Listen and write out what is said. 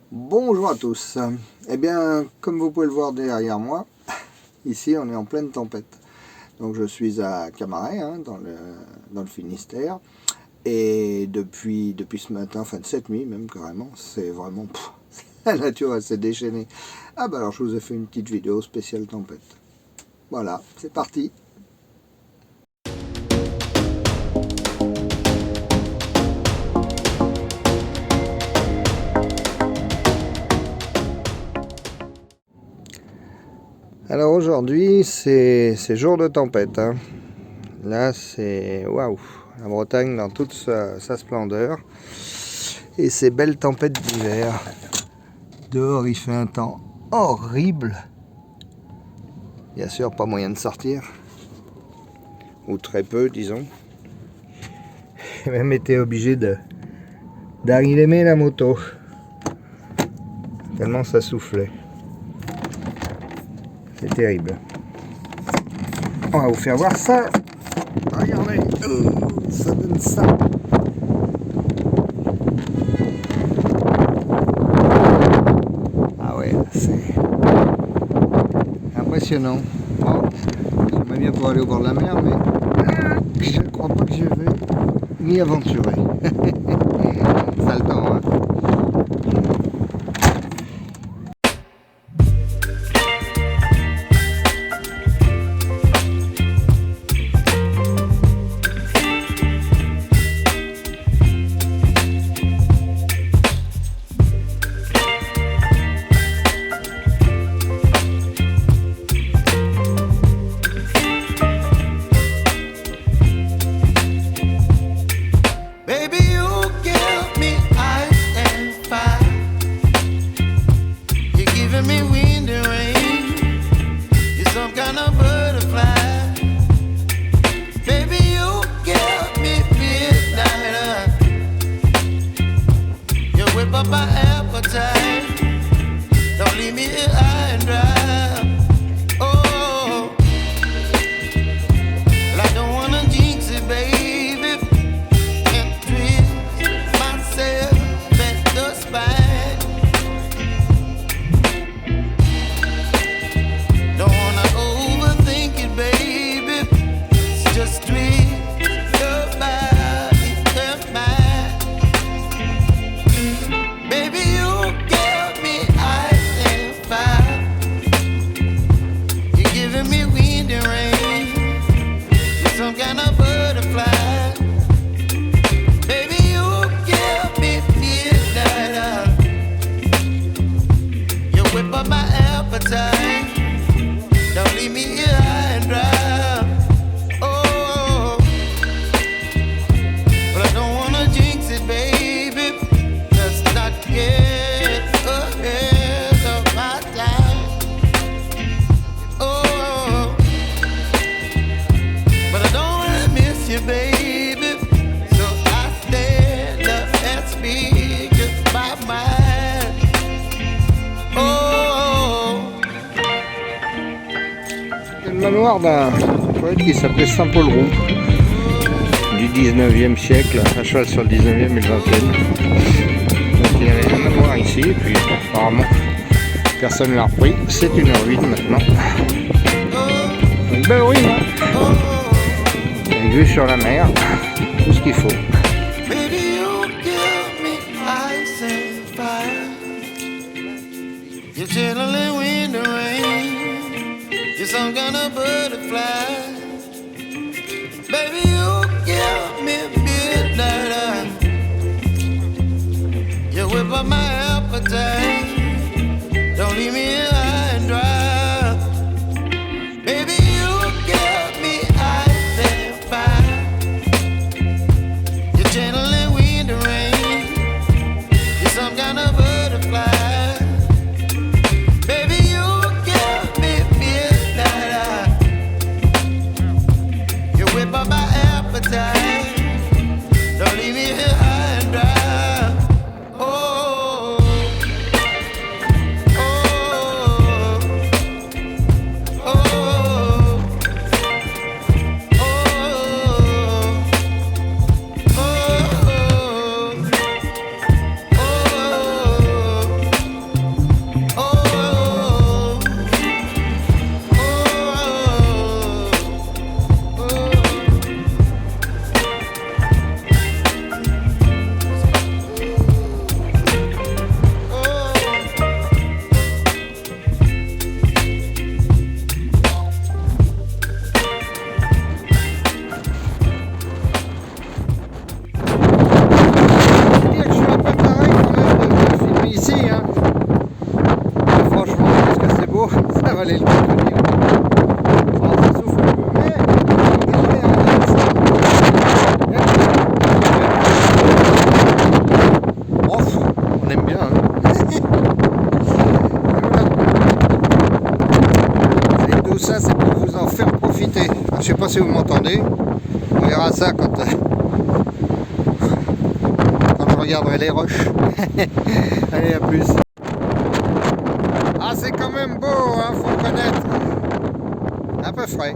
Bonjour à tous. Eh bien, comme vous pouvez le voir derrière moi, ici on est en pleine tempête. Donc je suis à Camaret, dans le Finistère. Et depuis ce matin, enfin de cette nuit même carrément, c'est vraiment... la nature elle s'est déchaînée. Ah bah alors je vous ai fait une petite vidéo spéciale tempête. Voilà, c'est parti. Alors aujourd'hui, c'est jour de tempête. Là, c'est waouh, la Bretagne dans toute sa splendeur. Et ces belles tempêtes d'hiver. Dehors, il fait un temps horrible. Bien sûr, pas moyen de sortir. Ou très peu, disons. J'ai même été obligé d'allumer la moto. Tellement ça soufflait. C'est terrible. On va vous faire voir ça. Regardez, ça donne ça. Ah ouais, c'est impressionnant. Bon, j'aimerais bien pouvoir aller au bord de la mer, mais je ne crois pas que je vais m'y aventurer. Ça a le temps, hein. Le manoir d'un poète qui s'appelait Saint-Paul-Roux du 19e siècle, à cheval sur le 19e et le 20e. Donc il y avait un manoir ici, et puis apparemment personne ne l'a repris. C'est une ruine maintenant. Une belle ruine, Une vue sur la mer, tout ce qu'il faut. Some kind of butterfly. Baby, you give me midnight. You whip up my appetite. Don't leave me here high and dry. Baby, you give me ice and fire. You're channeling wind and rain. You're some kind of butterfly. Don't leave me here high and dry. Oh, oh, oh, oh, oh, oh. On aime bien. Hein. Et tout ça, c'est pour vous en faire profiter. Je sais pas si vous m'entendez. On verra ça quand je regarderai les roches. Allez, à plus. Ah, c'est quand même beau, hein, faut le connaître. Un peu frais.